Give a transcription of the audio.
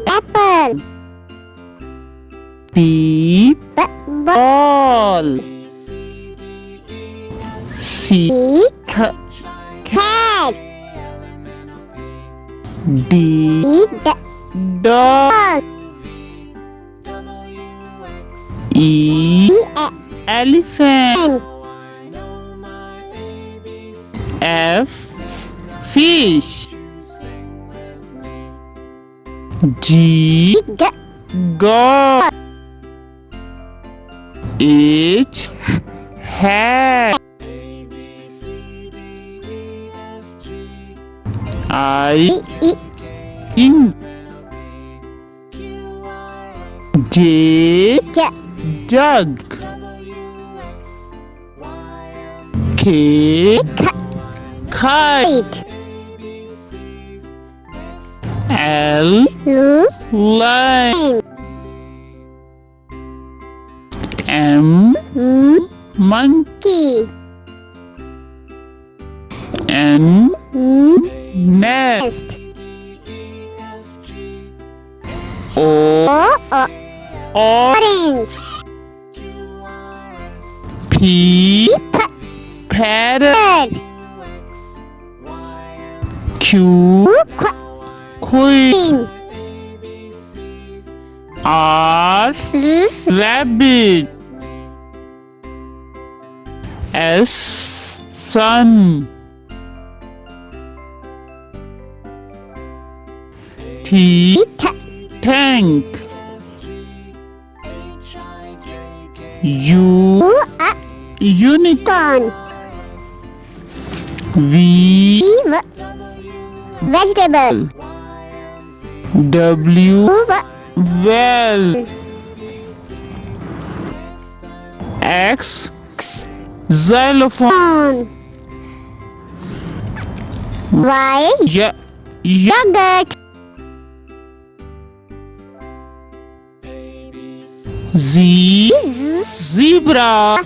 apple. B Ball. ball. C Cat. D dog. E elephant. F fish. G god. H hat. I ink. J jug. K kite. L line. M monkey. N nest. O orange. P parrot. Q queen. R rabbit. S sun. T tank. U unicorn. V Vegetable. W well. X xylophone. Y yogurt. Z zebra.